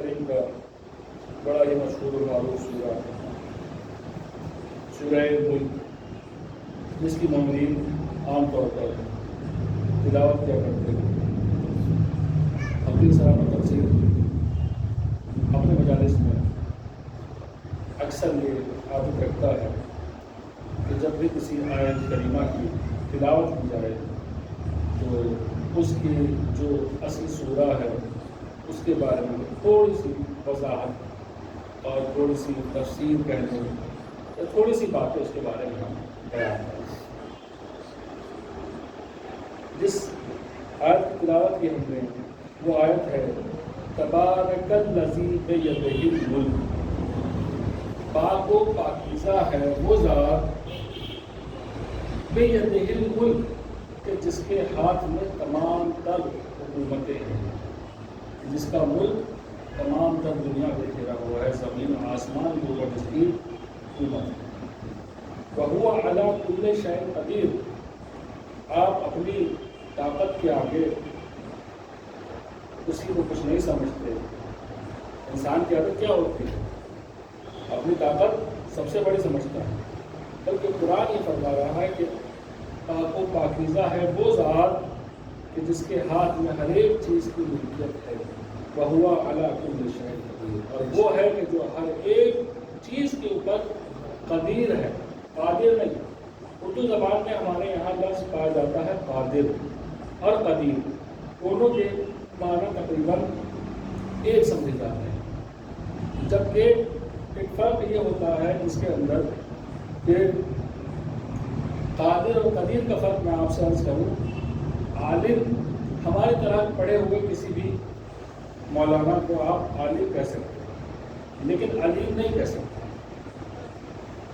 کریم کا بڑا ہی مشہور و معروف سورہ سورہ ملک، جس کی مومنین عام طور پر تلاوت کیا کرتے ہیں. اپنی سلامت تفسیر اپنے مجالس میں اکثر یہ عادت رکھتا ہے کہ جب بھی کسی آیت کریمہ کی تلاوت کی جائے تو اس کی جو اصل سورہ ہے اس کے بارے میں تھوڑی سی وضاحت اور تھوڑی سی تفسیر کہنے یا تھوڑی سی باتیں اس کے بارے میں ہم بیان کریں. جس آیت کی تلاوت کی ہم نے وہ آیت ہے تبارک الذی بیدہ الملک، پاک و پاکیزہ ہے وہ ذات بیدہ الملک کہ جس کے ہاتھ میں تمام تر حکومتیں ہیں، جس کا ملک تمام تر دنیا پہ گھرا ہوا ہے، زمین و آسمان کے اوپر جس کی حکومت ہے. وَهُوَ عَلَىٰ كُلِّ شَيْءٍ قَدِيرٌ، آپ اپنی طاقت کے آگے کسی کو کچھ نہیں سمجھتے. انسان کی عادت کیا ہوتی ہے؟ اپنی طاقت سب سے بڑی سمجھتا ہے، بلکہ قرآن یہ فرما رہا ہے کہ پاک و پاکیزہ ہے وہ ذات کہ جس کے ہاتھ میں ہر ایک چیز کی ملکیت ہے. وَهُوَ عَلَىٰ كُلِّ شَيْءٍ قَدِيرٌ، اور وہ ہے کہ جو ہر ایک چیز کے اوپر قدیر ہے، قادر نہیں. اردو زبان میں ہمارے یہاں لفظ پایا جاتا ہے قادر اور قدیر، دونوں کے معنی تقریباً ایک سمجھے جاتے ہیں، جبکہ ایک فرق یہ ہوتا ہے اس کے اندر کہ قادر اور قدیر کا فرق میں آپ سے عرض کروں. عالم ہماری طرح پڑھے ہوئے کسی بھی مولانا کو آپ عالم کہہ سکتے ہیں، لیکن علیم نہیں کہہ سکتے.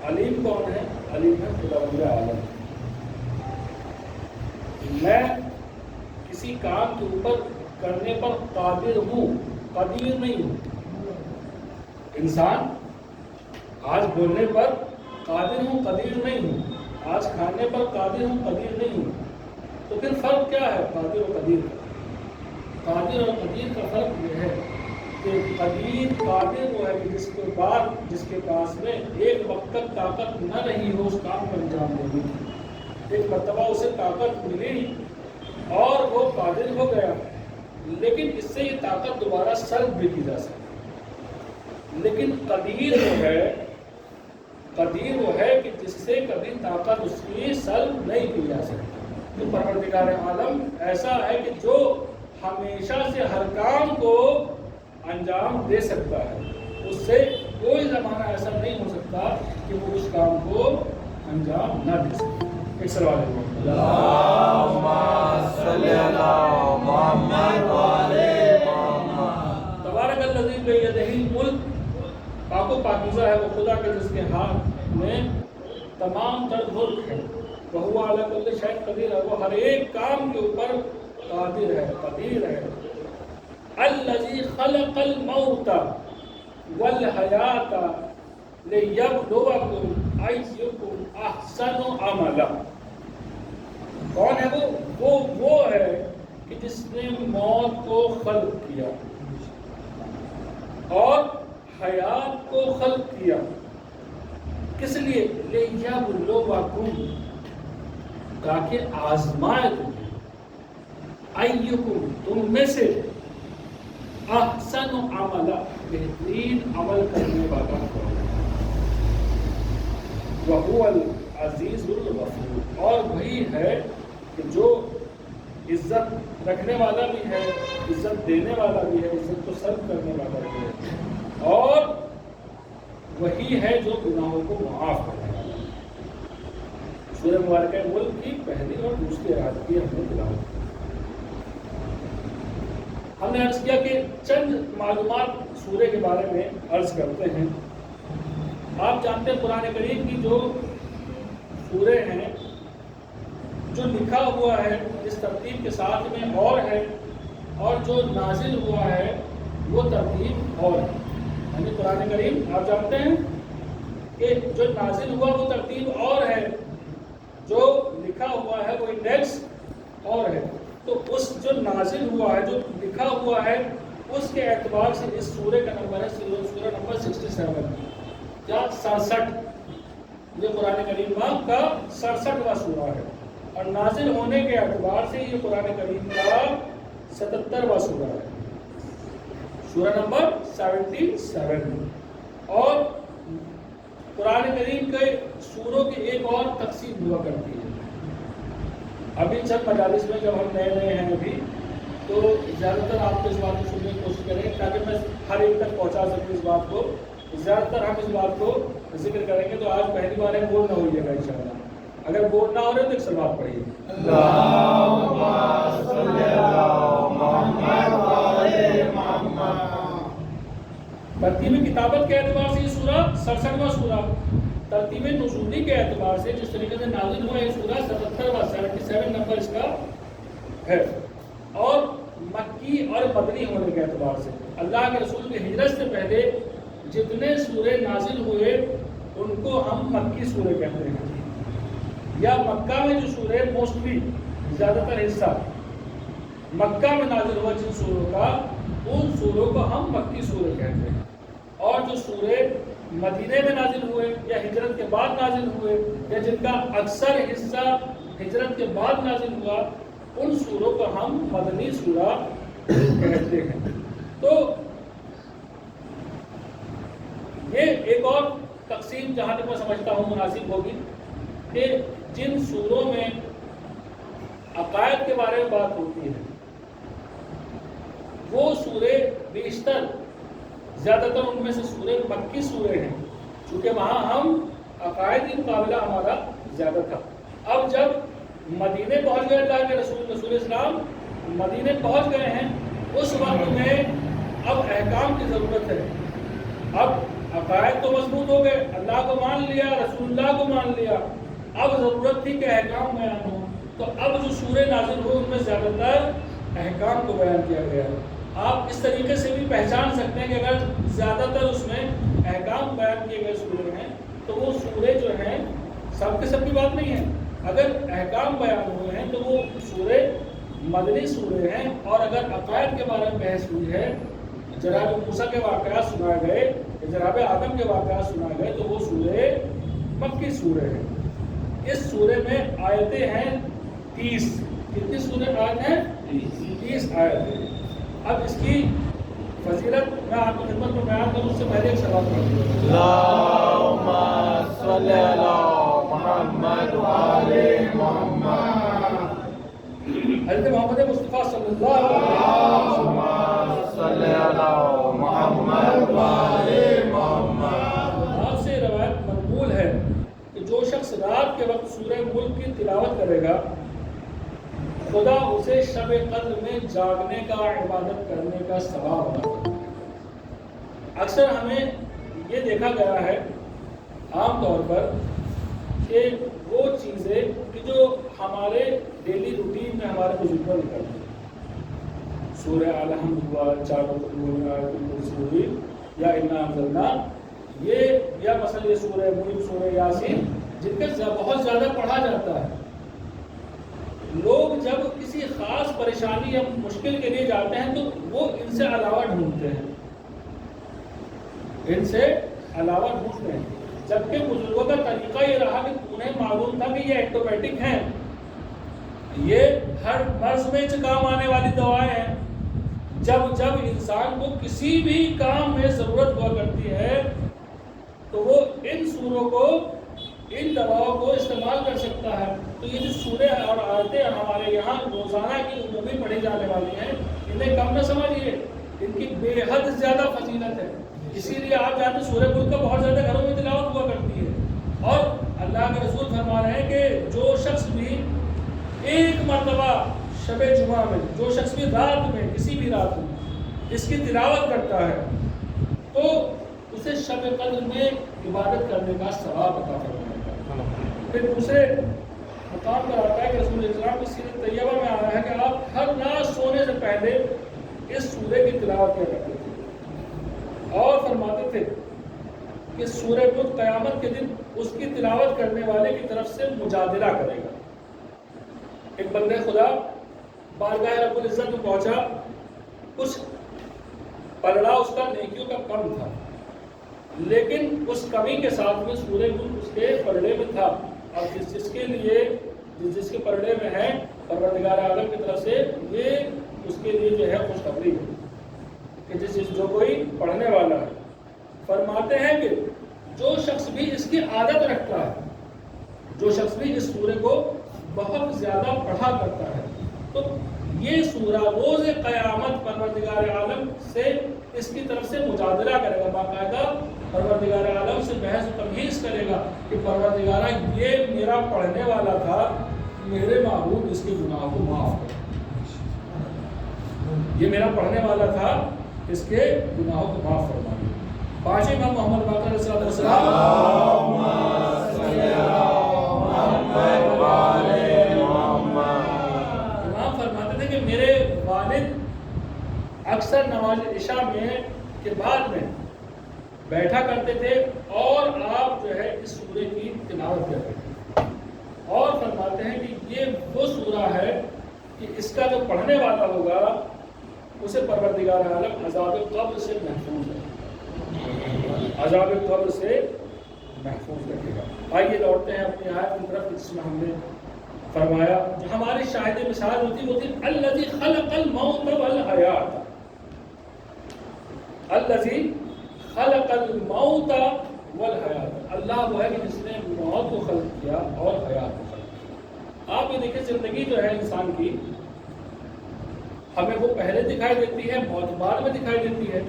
علیم کون ہے؟ علیم ہے خدا رب عالم. میں کسی کام کے اوپر کرنے پر قادر ہوں، قدیر نہیں ہوں. انسان آج بولنے پر قادر ہوں، قدیر نہیں ہوں. آج کھانے پر قادر ہوں، قدیر نہیں ہوں. تو پھر فرق کیا ہے قادر اور قدیر کا؟ قادر اور قدیر کا فرق یہ ہے کہ قدیر قادر وہ ہے کہ جس کے پاس میں ایک وقت تک طاقت نہ رہی ہو اس کام کو انجام دینے کی. ایک مرتبہ اسے طاقت ملی اور وہ قادر ہو گیا، لیکن اس سے یہ طاقت دوبارہ سلب بھی کی جا سکتی. لیکن قدیر وہ ہے کہ جس سے کبھی طاقت اس کی سلب نہیں کی جا سکتی. تو پروردگار عالم ایسا ہے کہ جو ہمیشہ سے ہر کام کو انجام دے سکتا ہے. اس سے کوئی زمانہ ایسا نہیں ہو سکتا کہ وہ اس کام کو انجام نہ دے سکے. ایک سوال ہے اللہم صلی علی محمد و علی محمد. تبارک الذی بیدہ الملک، پاک و پاکیزہ ہے وہ خدا کے جس کے ہاتھ میں تمام تر ملک ہے. وَهُوَ عَلَىٰ كُلِّ شَيْءٍ قَدِيرٌ، وہ ہر ایک کام کے اوپر قادر ہے، قدیر ہے. الذی خلق الموت والحیاۃ لیبلوکم ایکم احسن عملا. کون ہے وہ ہے کہ جس نے موت کو خلق کیا اور حیات کو خلق کیا. کس لیے؟ لیبلوکم، تاکہ آزمائے تمہیں، ایکم، تم میں سے، احسن عملا، بہترین عمل کرنے والا کون ہے. وَهُوَ الْعَزِيزُ الْغَفُورُ، اور وہی ہے کہ جو عزت رکھنے والا بھی ہے، عزت دینے والا بھی ہے، عزت کو سلب کرنے والا بھی ہے، اور وہی ہے جو گناہوں کو معاف کرنے والا ہے. سورہ مبارکہ ملک کی پہلی اور دوسری آیت کی ہم نے تلاوت کی. ہم نے عرض کیا کہ چند معلومات سورہ کے بارے میں عرض کرتے ہیں. آپ جانتے ہیں قرآن کریم کی جو سورے ہیں، جو لکھا ہوا ہے اس ترتیب کے ساتھ میں اور ہے، اور جو نازل ہوا ہے وہ ترتیب اور ہے. یعنی قرآن کریم آپ جانتے ہیں کہ جو نازل ہوا وہ ترتیب اور ہے، جو لکھا ہوا ہے وہ انڈیکس اور ہے. تو اس جو نازل ہوا ہے، جو لکھا ہوا ہے، اس کے اعتبار سے اس سورہ کا نمبر ہے سورہ نمبر 67 یا 67. یہ قرآن کریم کا 67واں سورہ ہے اور نازل ہونے کے اعتبار سے یہ قرآن کریم کا 77واں سورہ ہے، سورہ نمبر 77. اور قرآن کریم کے سوروں کی ایک اور تقسیم ہوا کرتی ہے. ابھی چند مجالس میں جب ہم نئے ہیں ابھی تو زیادہ تر آپ کو اس بات کو سننے کی کوشش کریں تاکہ میں ہر ایک تک پہنچا سکوں اس بات کو. زیادہ تر ہم اس بات کو ذکر کریں گے تو آج پہلی بار ہے بول نہ ہوئیے گا انشاءاللہ. اگر بول نہ ہو رہے تو ایک سلوات پڑھیے. اللہم صلی علی محمد وعلی محمد. ترتیب کتابت کے اعتبار سے یہ سورہ 67واں سورہ، ترتیب نزولی کے اعتبار سے جس طریقے سے نازل ہوا یہ سورہ 77 نمبر اس کا ہے. اور مکی اور مدنی ہونے کے اعتبار سے اللہ کے رسول کی ہجرت سے پہلے جتنے سورے نازل ہوئے ان کو ہم مکی سورے کہتے ہیں، یا مکہ میں جو سورے موسٹلی زیادہ تر حصہ مکہ میں نازل ہوا جن سوروں کا ان سوروں کو ہم مکی سورے کہتے ہیں. اور جو سورے مدینے میں نازل ہوئے یا ہجرت کے بعد نازل ہوئے یا جن کا اکثر حصہ ہجرت کے بعد نازل ہوا ان سوروں کو ہم مدنی سورہ کہتے ہیں. تو یہ ایک اور تقسیم جہاں تک میں سمجھتا ہوں مناسب ہوگی کہ جن سوروں میں عقائد کے بارے میں بات ہوتی ہے وہ سورے بیشتر زیادہ تر ان میں سے سورے مکی سورے ہیں، چونکہ وہاں ہم عقائدی مقابلہ ہمارا زیادہ تھا. اب جب مدینے پہنچ گئے اللہ کے رسول اسلام مدینے پہنچ گئے ہیں اس وقت میں اب احکام کی ضرورت ہے. اب عقائد تو مضبوط ہو گئے، اللہ کو مان لیا، رسول اللہ کو مان لیا، اب ضرورت تھی کہ احکام بیان ہو. تو اب جو سورے نازل ہوئے ان میں زیادہ تر احکام کو بیان کیا گیا ہے. آپ اس طریقے سے بھی پہچان سکتے ہیں کہ اگر زیادہ تر اس میں احکام بیان کیے گئے سورے ہیں تو وہ سورے جو ہیں سب کے سب کی بات نہیں ہے. اگر احکام بیان ہوئے ہیں تو وہ سورے مدنی سورے ہیں. اور اگر عقائد کے بارے میں بحث ہوئی ہے، جناب موسیٰ کے واقعات سنائے گئے، جناب آدم کے واقعات سنائے گئے تو وہ سورے مکی سورے ہیں. اس سورے میں آیتیں ہیں 30. کتنی سورے آیت ہیں؟ 30 آیتیں. اب اس کی فضیلت میں آپ کی خدمت میں بیان کروں اس سے پہلے ایک سوال کروں. اللہم صلی علی محمد وعلی محمد. حضرت محمد مصطفیٰ صلی اللہ علیہ وسلم صلی علی محمد وعلی محمد. آپ سے روایت منقول ہے کہ جو شخص رات کے وقت سورہ ملک کی تلاوت کرے گا خدا اسے شب قدر میں جاگنے کا، عبادت کرنے کا ثواب عطا کرے. اکثر ہمیں یہ دیکھا گیا ہے عام طور پر کہ وہ چیزیں کہ جو ہمارے ڈیلی روٹین میں ہمارے بزرگوں نے کرتے ہیں، سورہ الحمد ہوا، چاروں ہوئی یا انا انزلنا، یہ یا مثلا یہ سورہ ملک، سورہ یاسین جن کا بہت زیادہ پڑھا جاتا ہے. لوگ جب کسی خاص پریشانی یا مشکل کے لیے جاتے ہیں تو وہ ان سے علاوہ ڈھونڈتے ہیں، ان سے علاوہ ڈھونڈتے ہیں. جبکہ بزرگوں کا طریقہ یہ رہا کہ انہیں معلوم تھا کہ یہ ایکٹومیٹک ہیں، یہ ہر مرض میں کام آنے والی دوائیں ہیں. جب انسان کو کسی بھی کام میں ضرورت ہوا کرتی ہے تو وہ ان سوروں کو، ان دواؤں کو استعمال کر سکتا ہے. تو یہ جو سورے اور آیتیں ہمارے یہاں روزانہ کی عمومی پڑھی جانے والی ہیں انہیں کم نہ سمجھیے، ان کی بے حد زیادہ فضیلت ہے. اسی لیے آپ جانتے ہیں سورہ ملک کا بہت زیادہ گھروں میں تلاوت ہوا کرتی ہے. اور اللہ کے رسول فرما رہے ہیں کہ جو شخص بھی ایک مرتبہ شب جمعہ میں، جو شخص بھی رات میں، کسی بھی رات میں اس کی تلاوت کرتا ہے تو اسے شب قدر میں عبادت کرنے کا ثواب عطا فرمائے گا. پھر دوسرے مقام پر آتا ہے کہ رسول اسلام کی سیرت طیبہ میں آیا ہے کہ آپ ہر رات سونے سے پہلے اس سورے کی تلاوت کیا کرتے تھے اور فرماتے تھے کہ سورہ ملک قیامت کے دن اس کی تلاوت کرنے والے کی طرف سے مجادلہ کرے گا. ایک بندے خدا بارگاہ رب العزت میں پہنچا، کچھ پلڑا اس کا نیکیوں کا کم تھا، لیکن اس کمی کے ساتھ میں سورہ ملک اس کے پلڑے میں تھا، اور جس کے پلڑے میں ہے پروردگار عالم کی طرف سے یہ اس کے لیے جو ہے خوشخبری ہے کہ جو کوئی پڑھنے والا ہے. فرماتے ہیں کہ جو شخص بھی اس کی عادت رکھتا ہے، جو شخص بھی اس سورہ کو بہت زیادہ پڑھا کرتا ہے، تو یہ سورہ روز قیامت پروردگار عالم سے اس کی طرف سے مجادلہ کرے گا، باقاعدہ پروردگار عالم سے بحث و تمہیز کرے گا کہ پروردگارہ یہ میرا پڑھنے والا تھا، میرے معبود اس کے گناہوں کو معاف کر. یہ میرا پڑھنے والا تھا، اس کے گناہوں کو معاف فرما. پانچویں امام محمد باقر علیہ السلام امام فرماتے تھے کہ میرے والد اکثر نماز عشاء میں کے بعد میں بیٹھا کرتے تھے اور آپ جو ہے اس سورے کی تلاوت کرتے تھے، اور فرماتے ہیں کہ یہ وہ سورہ ہے کہ اس کا جو پڑھنے والا ہوگا اسے پروردگار عالم عذاب قبر سے محفوظ ہے، عذاب قبر سے محفوظ رکھے گا. آئیے لوٹتے ہیں اپنی آیت کی طرف جس میں ہم نے فرمایا جو ہماری شاہد مثال ہوتی وہ تھی الذی خلق الموت والحیات. الذی خلق الموت والحیات، اللہ وہ ہے کہ جس نے موت کو خلق کیا اور حیات کو خلق کیا. آپ یہ دیکھیں زندگی جو ہے انسان کی ہمیں وہ پہلے دکھائی دیتی ہے، موت بعد میں دکھائی دیتی ہے.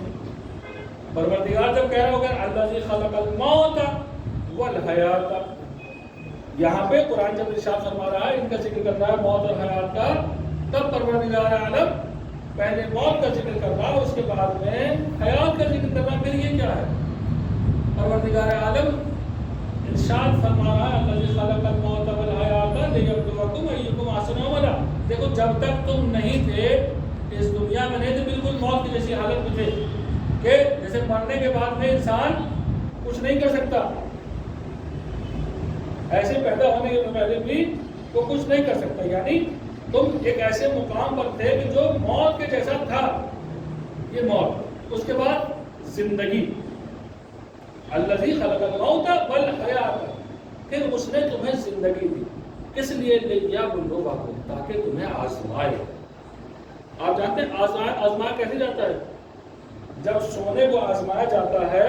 پروردگار جب کہہ رہا ہوگا الذی خلق الموت والحیات، یہاں پہ قرآن جب ارشاد فرما رہا ہے ان کا ذکر کر رہا ہے موت اور حیات کا، تب پروردگار عالم پہلے موت کا ذکر کر رہا ہے، اس کے بعد میں حیات کا ذکر کر رہا ہے. پھر یہ کیا ہے؟ پروردگار عالم ارشاد فرما رہا ہے الذی خلق الموت والحیات لیبلوکم ایکم احسن عملا. دیکھو جب تک تم نہیں تھے اس دنیا میں نہیں تھے، بالکل موت کی جیسی حالت میں تھے کہ جیسے مرنے کے بعد میں انسان کچھ نہیں کر سکتا، ایسے پیدا ہونے کے پہلے بھی وہ کچھ نہیں کر سکتا. یعنی تم ایک ایسے مقام پر تھے کہ جو موت کے جیسا تھا، یہ موت، اس کے بعد زندگی. الذی خلق الموت والحیات، پھر اس نے تمہیں زندگی دی، کس لیے؟ لیبلوکم، تاکہ تمہیں آزمائے. آپ جانتے ہیں آزمایا کیسے جاتا ہے؟ جب سونے کو آزمایا جاتا ہے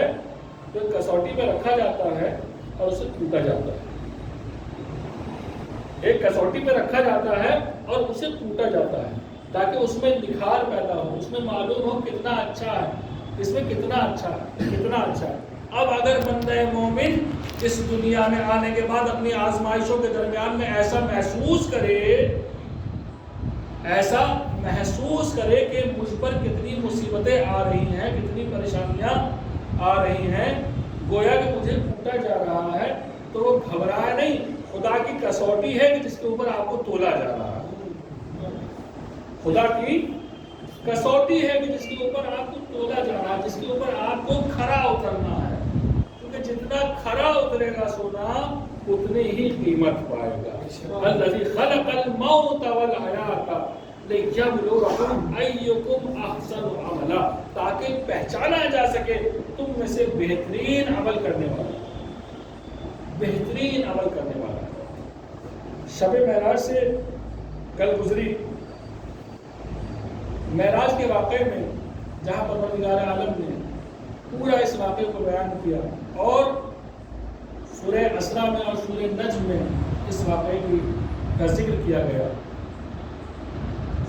تو کسوٹی پہ رکھا جاتا ہے اور اسے ٹوٹا جاتا ہے. ایک کسوٹی پہ رکھا جاتا ہے اور اسے ٹوٹا جاتا ہے تاکہ اس میں نکھار پیدا ہو، اس میں معلوم ہو کتنا اچھا ہے، اس میں کتنا اچھا ہے، کتنا اچھا ہے. اب اگر بندہ مومن اس دنیا میں آنے کے بعد اپنی آزمائشوں کے درمیان میں ایسا محسوس کرے کہ مجھ پر کتنی مصیبتیں آ رہی ہیں، کتنی پریشانیاں آ رہی ہیں، گویا کہ مجھے ٹوٹا جا رہا ہے، تو وہ گھبرائے نہیں. خدا کی کسوٹی ہے کہ جس کے اوپر آپ کو تولا جا رہا ہے. خدا کی کسوٹی ہے کہ جس کے اوپر آپ کو تولا جا رہا ہے، جس کے اوپر آپ کو کھرا اترنا ہے. کیونکہ جتنا کھرا اترے گا سونا اتنی ہی قیمت پائے گا. الذی خلق الموت والحیات لیبلوکم ایکم احسن عملا، تاکہ پہچانا جا سکے تم میں سے بہترین عمل کرنے والا، بہترین عمل کرنے والا. شب معراج سے کل گزری. معراج کے واقعے میں جہاں پروردگار عالم نے پورا اس واقعے کو بیان کیا اور سورہ اسرا میں اور سورہ نجم میں اس واقعے کا ذکر کیا گیا.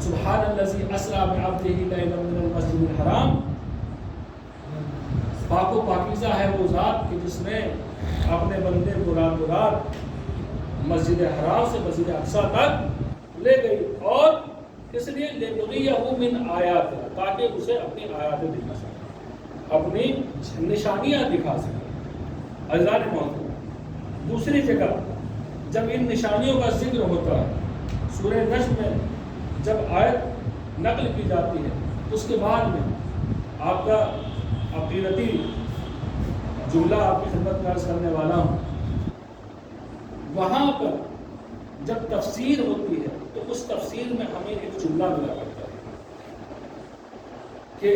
سبحان الذی اسرا بعبدہ لیلا من المسجد الحرام، پاک و پاکیزہ ہے وہ ذات کہ جس نے اپنے بندے کو رات رات مسجد حرام سے مسجد اقصی تک لے گئی، اور اس لیے لیبلیہ من آیات، تاکہ اسے اپنی آیاتیں دکھا سکے، اپنی نشانیاں دکھا سکے. عزیزان محترم، دوسری جگہ جب ان نشانیوں کا ذکر ہوتا ہے سورہ نجم میں جب آیت نقل کی جاتی ہے، اس کے بعد میں آپ کا عقیدتی جملہ آپ کی خدمت میں عرض کرنے والا ہوں. وہاں پر جب تفسیر ہوتی ہے تو اس تفسیر میں ہمیں ایک جملہ ملا کرتا ہے کہ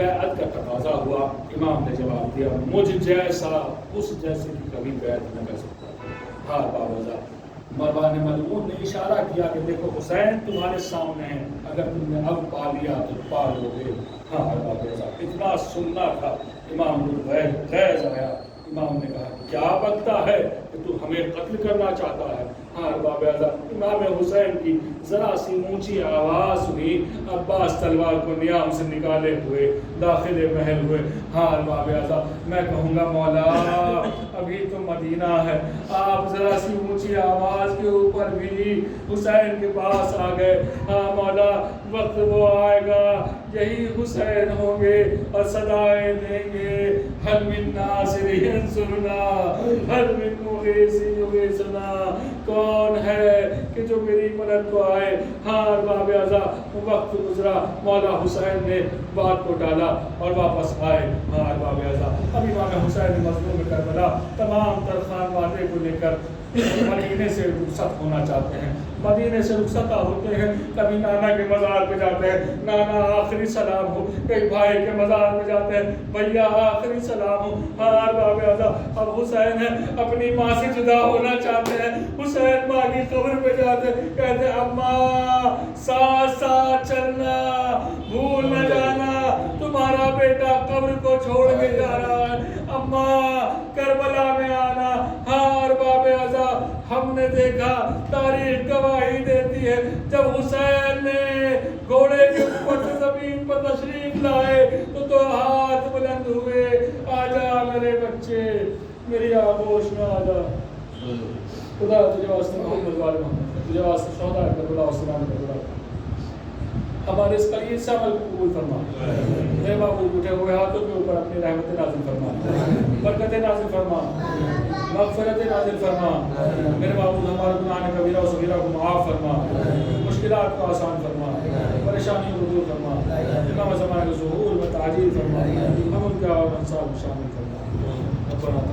بیعت کا تقاضا ہوا. امام نے جواب دیا مجھ جیسا اس جیسے کی کبھی بیعت نہ کر سکتا. ہاں بابا مروان ملعون نے اشارہ کیا کہ دیکھو حسین تمہارے سامنے ہے، اگر تم نے اب پا لیا تو پا لو گے. ہاں اتنا سننا تھا. امام غیظ آیا. امام نے کہا کیا بنتا ہے کہ تو ہمیں قتل کرنا چاہتا ہے. ہاں ارباب اعظم امام حسین کی ذرا سی اونچی آواز سنی. عباس تلوار کو نیام سے نکالے ہوئے داخل محل ہوئے. ہاں ارباب اعظم میں کہوں گا مولا ابھی تو مدینہ ہے، آپ ذرا سی اونچی آواز کے اوپر بھی حسین کے پاس آ گئے. ہاں مولا وقت وہ آئے گا یہی حسین ہوں گے اور صدائیں دیں گے حل من ناصر ینصرنا حل من مغیث یغیثنا. کون ہے کہ جو میری مدد کو آئے. ہاں ارباب اعظم وقت گزرا، مولا حسین نے بات کو ڈالا اور واپس آئے. ہاں ارباب اعظم اب امام حسین مظلوم کربلا تمام تر خانوادے کو لے کر مدینے سے رخصت ہونا چاہتے ہیں. مدینے سے رخصت ہوتے ہیں، کبھی نانا کے مزار پہ جاتے ہیں نانا آخری سلام ہو، کئی بھائی کے مزار پہ جاتے ہیں بھیا آخری سلام ہو. ہاں ارباب اعظم اب حسین ہے اپنی ماں سے جدا ہونا چاہتے ہیں. حسین ماں کی قبر پہ جاتے ہیں، کہتے ہیں اماں ساتھ ساتھ چلنا، بھول نہ جانا تمہارا بیٹا قبر کو چھوڑ کے جا رہا ہے، اماں کربلا میں آنا. ہاں ارباب اعظم ہم نے دیکھا تاریخ گواہی دیتی ہے جب حسین نے گھوڑے کے اوپر سے زمین پر تشریف لائے تو ہاتھ بلند ہوئے، آجا میرے بچے میری آغوش میں آجا. خدا تجھے واسطے محمد والے محمد، تجھے واسطے شہداء کربلا و سلام کربلا ہمارے اس قلیل سے عمل قبول فرما. اے معبود اٹھے ہوئے ہاتھوں کے اوپر اپنی رحمت نازل فرما، برکت نازل فرما، مغفرت نازل فرما. میرے معبود ہمارے گناہ کبیرہ و صغیرہ کو معاف فرما، مشکلات کو آسان فرما، پریشانیوں کو دور فرما، امام زمانے کے ظہور میں تعجیل فرما، ہم ان کے اور انصار کو شامل فرما.